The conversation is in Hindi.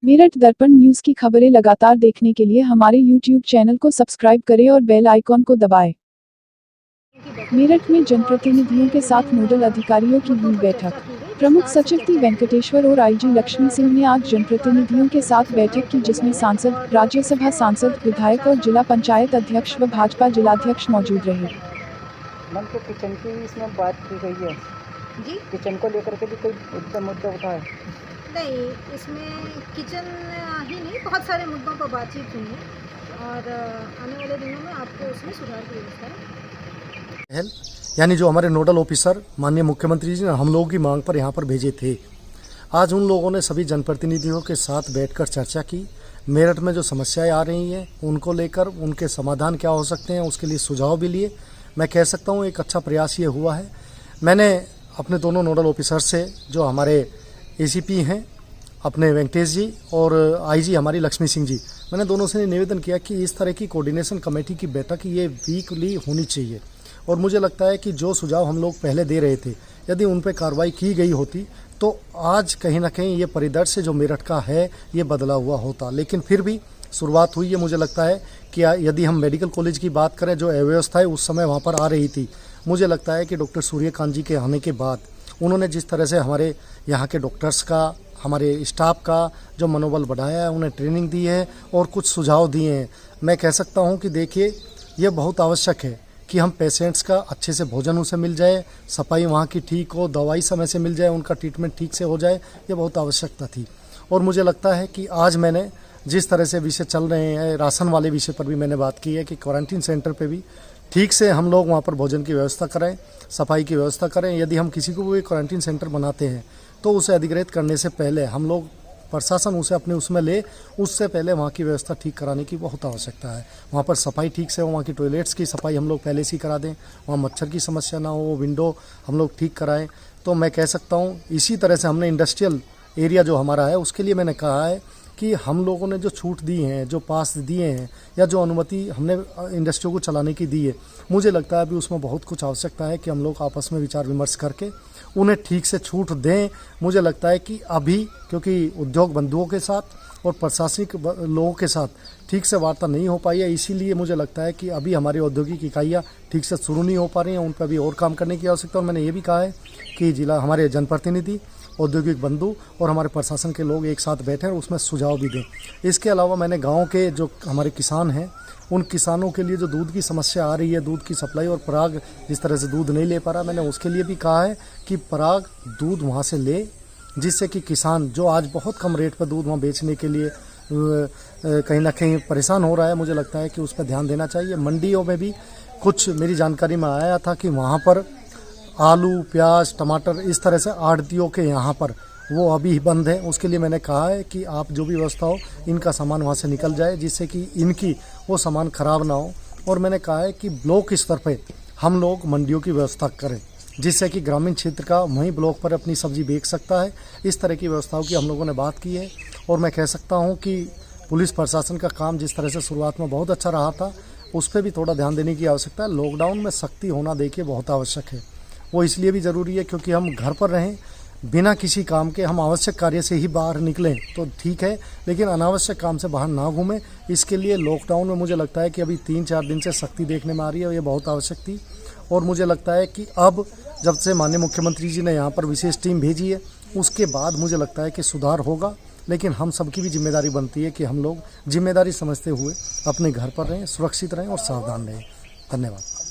मेरठ दर्पण न्यूज की खबरें लगातार देखने के लिए हमारे YouTube चैनल को सब्सक्राइब करें और बेल आइकॉन को दबाएं। मेरठ में जनप्रतिनिधियों के साथ नोडल अधिकारियों की हुई बैठक। प्रमुख सचिव टी वेंकटेश्वर और आईजी लक्ष्मी सिंह ने आज जनप्रतिनिधियों के साथ बैठक की, जिसमें सांसद, राज्यसभा सांसद, विधायक और जिला पंचायत अध्यक्ष व भाजपा जिलाध्यक्ष मौजूद रहे। मैम तो किचन की इसमें बात की गई है जी, किचन को लेकर के भी कोई मुद्दा उठा है? नहीं, इसमें किचन ही नहीं, बहुत सारे मुद्दों पर बातचीत हुई है और आने वाले दिनों में आपको उसमें सुधार की व्यवस्था है। यानी जो हमारे नोडल ऑफिसर माननीय मुख्यमंत्री जी ने हम लोगों की मांग पर यहाँ पर भेजे थे, आज उन लोगों ने सभी जनप्रतिनिधियों के साथ बैठकर चर्चा की। मेरठ में जो समस्याएं आ रही हैं उनको लेकर उनके समाधान क्या हो सकते हैं उसके लिए सुझाव भी लिए। मैं कह सकता हूँ एक अच्छा प्रयास ये हुआ है। मैंने अपने दोनों नोडल ऑफिसर से, जो हमारे एसीपी हैं अपने वेंकटेश जी और आईजी हमारी लक्ष्मी सिंह जी, मैंने दोनों से निवेदन किया कि इस तरह की कोऑर्डिनेशन कमेटी की बैठक ये वीकली होनी चाहिए। और मुझे लगता है कि जो सुझाव हम लोग पहले दे रहे थे, यदि उन पर कार्रवाई की गई होती तो आज कहीं ना कहीं ये परिदृश्य जो मेरठ का है ये बदला हुआ होता। लेकिन फिर भी शुरुआत हुई है। मुझे लगता है कि यदि हम मेडिकल कॉलेज की बात करें, जो अव्यवस्थाएं उस समय वहाँ पर आ रही थी, मुझे लगता है कि डॉक्टर सूर्यकांत जी के आने के बाद उन्होंने जिस तरह से हमारे यहाँ के डॉक्टर्स का, हमारे स्टाफ का जो मनोबल बढ़ाया है, उन्हें ट्रेनिंग दी है और कुछ सुझाव दिए हैं। मैं कह सकता हूँ कि देखिए ये बहुत आवश्यक है कि हम पेशेंट्स का अच्छे से भोजन उसे मिल जाए, सफाई वहाँ की ठीक हो, दवाई समय से मिल जाए, उनका ट्रीटमेंट ठीक से हो जाए, ये बहुत आवश्यकता थी। और मुझे लगता है कि आज मैंने जिस तरह से विषय चल रहे हैं, राशन वाले विषय पर भी मैंने बात की है कि क्वारंटीन सेंटर पे भी ठीक से हम लोग वहाँ पर भोजन की व्यवस्था करें, सफाई की व्यवस्था करें। यदि हम किसी को भी क्वारंटीन सेंटर बनाते हैं तो उसे अधिग्रहित करने से पहले हम लोग, प्रशासन उसे अपने उसमें ले, उससे पहले वहाँ की व्यवस्था ठीक कराने की बहुत आवश्यकता है। वहाँ पर सफाई ठीक से हो, वहाँ की टॉयलेट्स की सफाई हम लोग पहले से ही करा दें, वहाँ मच्छर की समस्या ना हो, विंडो हम लोग ठीक कराएं। तो मैं कह सकता हूँ इसी तरह से हमने इंडस्ट्रियल एरिया जो हमारा है उसके लिए मैंने कहा है कि हम लोगों ने जो छूट दी हैं, जो पास दिए हैं, या जो अनुमति हमने इंडस्ट्रियों को चलाने की दी है, मुझे लगता है अभी उसमें बहुत कुछ आवश्यकता है कि हम लोग आपस में विचार विमर्श करके उन्हें ठीक से छूट दें। मुझे लगता है कि अभी, क्योंकि उद्योग बंधुओं के साथ और प्रशासनिक लोगों के साथ ठीक से वार्ता नहीं हो पाई है, इसीलिए मुझे लगता है कि अभी हमारी औद्योगिक इकाइयाँ ठीक से शुरू नहीं हो पा रही हैं, उन पर अभी और काम करने की आवश्यकता। और मैंने ये भी कहा है कि जिला, हमारे जनप्रतिनिधि, औद्योगिक बंधु और हमारे प्रशासन के लोग एक साथ बैठें और उसमें सुझाव भी दें। इसके अलावा मैंने गांव के जो हमारे किसान हैं, उन किसानों के लिए जो दूध की समस्या आ रही है, दूध की सप्लाई और पराग जिस तरह से दूध नहीं ले पा रहा, मैंने उसके लिए भी कहा है कि पराग दूध वहाँ से ले, जिससे कि किसान जो आज बहुत कम रेट पर दूध वहाँ बेचने के लिए कहीं ना कहीं परेशान हो रहा है, मुझे लगता है कि उस पर ध्यान देना चाहिए। मंडियों में भी कुछ मेरी जानकारी में आया था कि वहाँ पर आलू, प्याज, टमाटर, इस तरह से आढ़तियों के यहाँ पर वो अभी बंद है। उसके लिए मैंने कहा है कि आप जो भी व्यवस्था हो, इनका सामान वहाँ से निकल जाए, जिससे कि इनकी वो सामान खराब ना हो। और मैंने कहा है कि ब्लॉक स्तर पे हम लोग मंडियों की व्यवस्था करें, जिससे कि ग्रामीण क्षेत्र का वहीं ब्लॉक पर अपनी सब्जी बेच सकता है। इस तरह की व्यवस्थाओं की हम लोगों ने बात की है। और मैं कह सकता हूँ कि पुलिस प्रशासन का काम जिस तरह से शुरुआत में बहुत अच्छा रहा था, उस पर भी थोड़ा ध्यान देने की आवश्यकता है। लॉकडाउन में सख्ती होना देखिए बहुत आवश्यक है। वो इसलिए भी ज़रूरी है क्योंकि हम घर पर रहें, बिना किसी काम के हम आवश्यक कार्य से ही बाहर निकलें तो ठीक है, लेकिन अनावश्यक काम से बाहर ना घूमें। इसके लिए लॉकडाउन में मुझे लगता है कि अभी 3-4 दिन से सख्ती देखने में आ रही है, ये बहुत आवश्यक थी। और मुझे लगता है कि अब जब से माननीय मुख्यमंत्री जी ने यहाँ पर विशेष टीम भेजी है, उसके बाद मुझे लगता है कि सुधार होगा। लेकिन हम सबकी भी जिम्मेदारी बनती है कि हम लोग जिम्मेदारी समझते हुए अपने घर पर रहें, सुरक्षित रहें और सावधान रहें। धन्यवाद।